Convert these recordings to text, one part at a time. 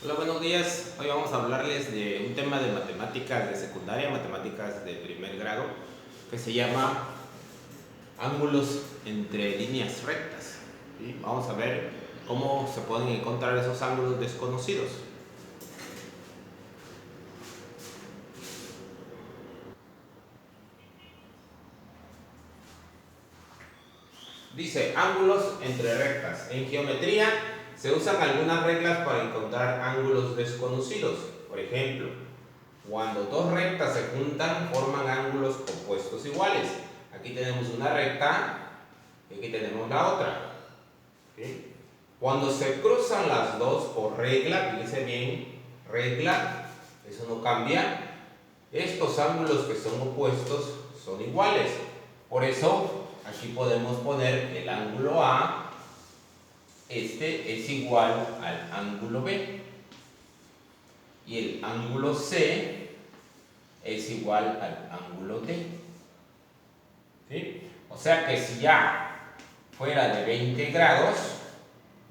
Hola, buenos días. Hoy vamos a hablarles de un tema de matemáticas de secundaria, matemáticas de primer grado, que se llama ángulos entre líneas rectas. ¿Sí? Vamos a ver cómo se pueden encontrar esos ángulos desconocidos. Dice ángulos entre rectas. En geometría se usan algunas reglas para encontrar ángulos desconocidos. Por ejemplo, cuando dos rectas se juntan, forman ángulos opuestos iguales. Aquí tenemos una recta y aquí tenemos la otra. ¿Sí? Cuando se cruzan las dos por regla, fíjense bien, regla, eso no cambia. Estos ángulos que son opuestos son iguales. Por eso, aquí podemos poner el ángulo A, este es igual al ángulo B. Y el ángulo C es igual al ángulo D. ¿Sí? O sea que si A fuera de 20 grados,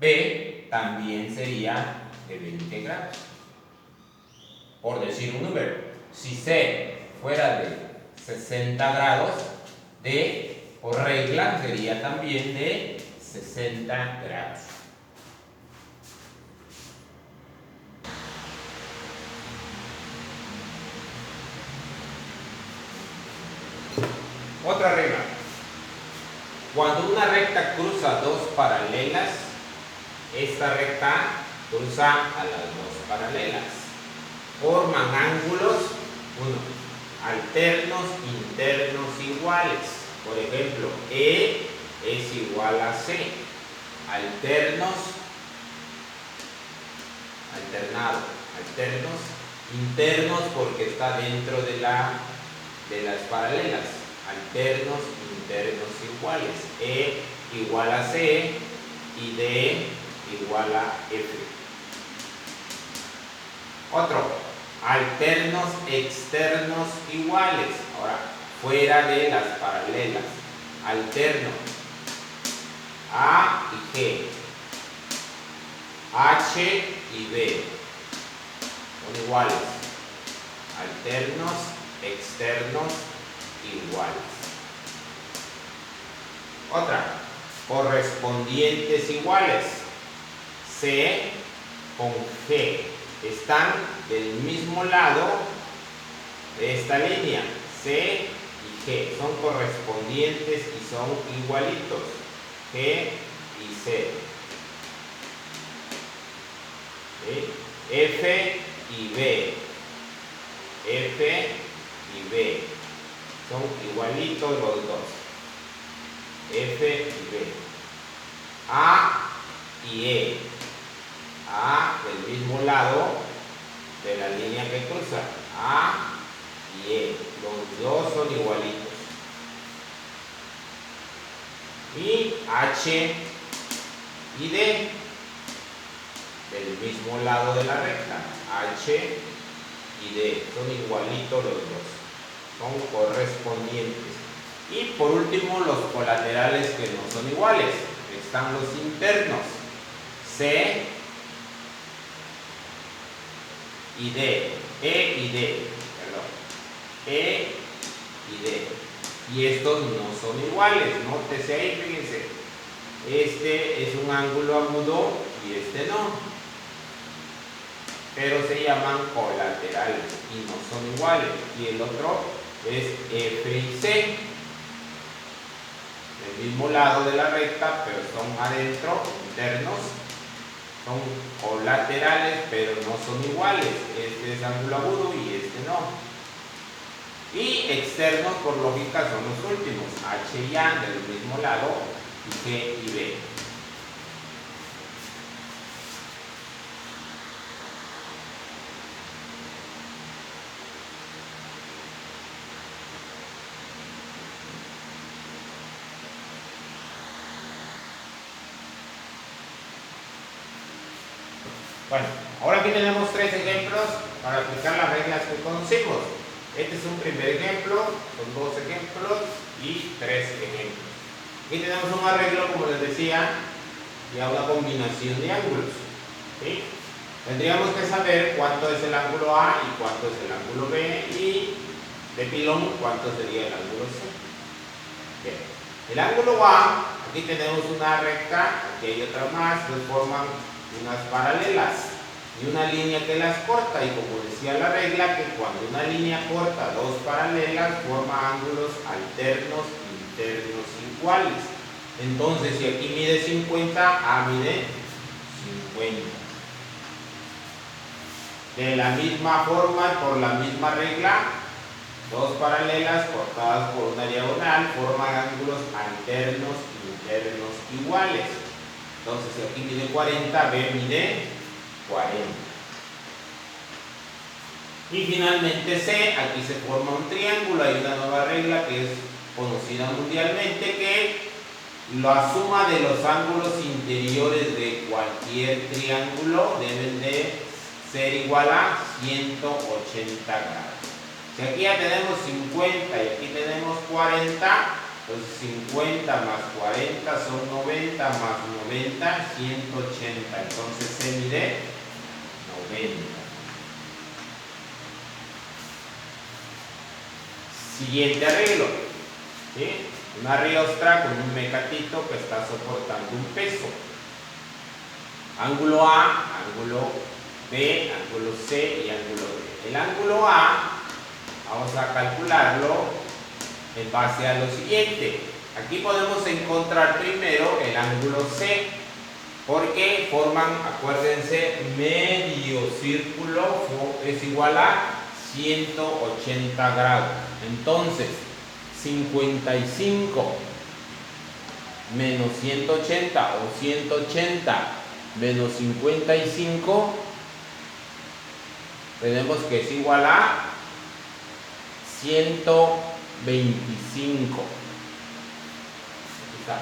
B también sería de 20 grados. Por decir un número, si C fuera de 60 grados, D por regla sería también de 60 grados. Otra regla. Cuando una recta cruza dos paralelas, esta recta cruza a las dos paralelas. Forman ángulos, alternos, internos iguales. Por ejemplo, E es igual a C. Alternos, alternado, alternos, internos porque está dentro de las paralelas. Alternos, internos iguales. E igual a C y D igual a F. Otro, alternos externos iguales. Ahora, fuera de las paralelas. Alterno, A y G, H y B son iguales. Alternos externos iguales. Otra, correspondientes iguales. C con G están del mismo lado de esta línea. C y G son correspondientes y son igualitos. G y C. ¿Sí? F y B. F y B son igualitos los dos. F y B. A y E. A del mismo lado de la línea que cruza. A y E. Los dos son igualitos. Y H y D del mismo lado de la recta. H y D son igualitos los dos. Son correspondientes. Y por último, los colaterales que no son iguales. Están los internos. C y D. E y D. Perdón. E y D. Y estos no son iguales. Nótese ahí, fíjense. Este es un ángulo agudo y este no. Pero se llaman colaterales y no son iguales. Y el otro es F y C. Del mismo lado de la recta, pero son adentro, internos. Son colaterales, pero no son iguales. Este es ángulo agudo y este no. Y externos, por lógica, son los últimos. H y A del mismo lado y G y B. Bueno, ahora aquí tenemos tres ejemplos para aplicar las reglas que conocimos. Este es un primer ejemplo, son dos ejemplos y tres ejemplos. Aquí tenemos un arreglo, como les decía, y a una combinación de ángulos. ¿Sí? Tendríamos que saber cuánto es el ángulo A y cuánto es el ángulo B y de pilón cuánto sería el ángulo C. Bien. El ángulo A, aquí tenemos una recta, aquí hay otra más, que forman unas paralelas y una línea que las corta, y como decía la regla, que cuando una línea corta dos paralelas forma ángulos alternos internos iguales. Entonces, si aquí mide 50, A mide 50. De la misma forma y por la misma regla, dos paralelas cortadas por una diagonal forman ángulos alternos internos iguales. Entonces, si aquí mide 40, B mide 40. Y finalmente C, aquí se forma un triángulo. Hay una nueva regla que es conocida mundialmente, que la suma de los ángulos interiores de cualquier triángulo deben de ser igual a 180 grados. Si aquí ya tenemos 50 y aquí tenemos 40, entonces 50 más 40 son 90, más 90, 180. Entonces se mide 90. Siguiente arreglo. ¿Sí? Una riostra con un mecatito que está soportando un peso. Ángulo A, ángulo B, ángulo C y ángulo D. El ángulo A vamos a calcularlo en base a lo siguiente. Aquí podemos encontrar primero el ángulo C, porque forman, acuérdense, medio círculo es igual a 180 grados. Entonces, 55 menos 180 o 180 menos 55, tenemos que es igual a 125. Aquí está.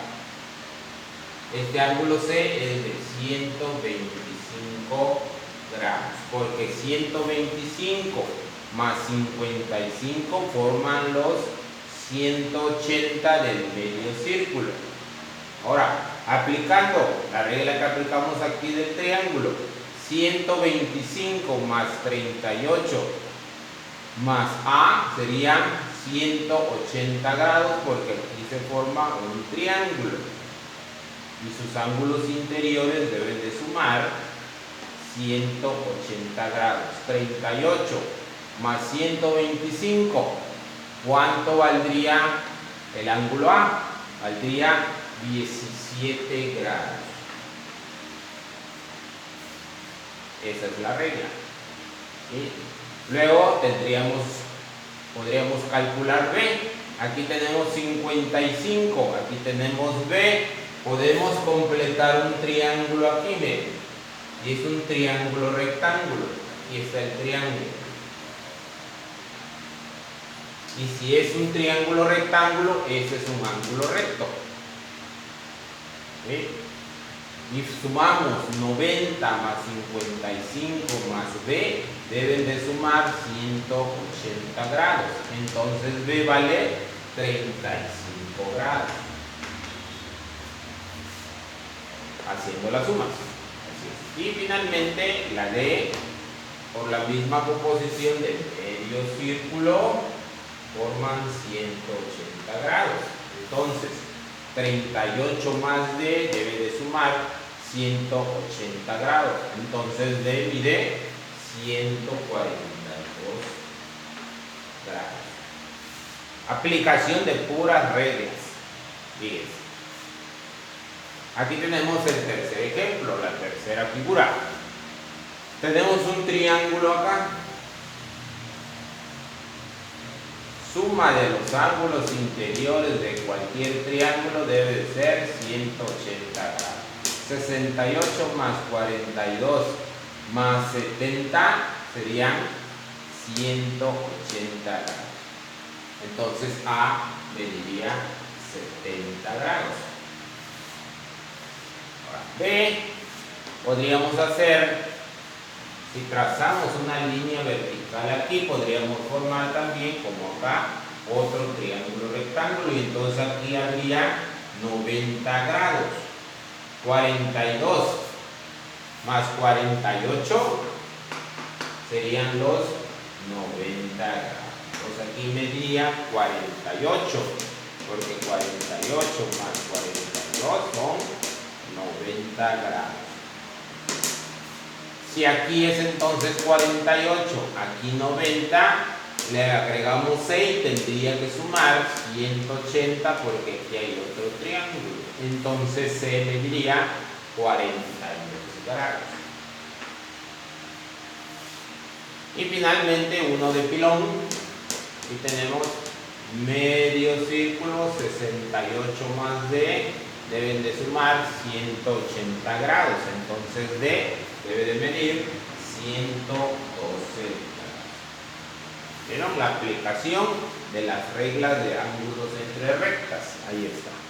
Este ángulo C es de 125 grados, porque 125 más 55 forman los 180 del medio círculo. Ahora, aplicando la regla que aplicamos aquí del triángulo, 125 más 38 más A serían 180 grados, porque aquí se forma un triángulo y sus ángulos interiores deben de sumar 180 grados. 38 más 125, ¿cuánto valdría el ángulo A? Valdría 17 grados. Esa es la regla. ¿Sí? Luego podríamos calcular B. Aquí tenemos 55, aquí tenemos B. Podemos completar un triángulo aquí, ¿ve? Y es un triángulo rectángulo. Aquí está el triángulo. Y si es un triángulo rectángulo, ese es un ángulo recto. ¿Sí? Y sumamos 90 más 55 más B, deben de sumar 180 grados. Entonces B vale 35 grados. Haciendo las sumas. Así es. Y finalmente la D, por la misma composición del medio círculo, forman 180 grados. Entonces 38 más D debe de sumar 180 grados. Entonces D mide 142 grados. Aplicación de puras reglas. Fíjense. Aquí tenemos el tercer ejemplo, la tercera figura. Tenemos un triángulo acá. Suma de los ángulos interiores de cualquier triángulo debe de ser 180 grados. 68 más 42 más 70 serían 180 grados. Entonces A mediría 70 grados. Ahora, B podríamos hacer, si trazamos una línea vertical aquí, podríamos formar también, como acá, otro triángulo rectángulo, y entonces aquí habría 90 grados. 42 más 48 serían los 90 grados. Pues aquí mediría 48, porque 48 más 42 son 90 grados. Si aquí es entonces 48, aquí 90, le agregamos 6, tendría que sumar 180 porque aquí hay otro triángulo. Entonces se mediría 42 grados. Y finalmente uno de pilón. Aquí tenemos medio círculo, 68 más D, deben de sumar 180 grados. Entonces D debe de medir 112 grados. ¿Vieron la aplicación de las reglas de ángulos entre rectas? Ahí está.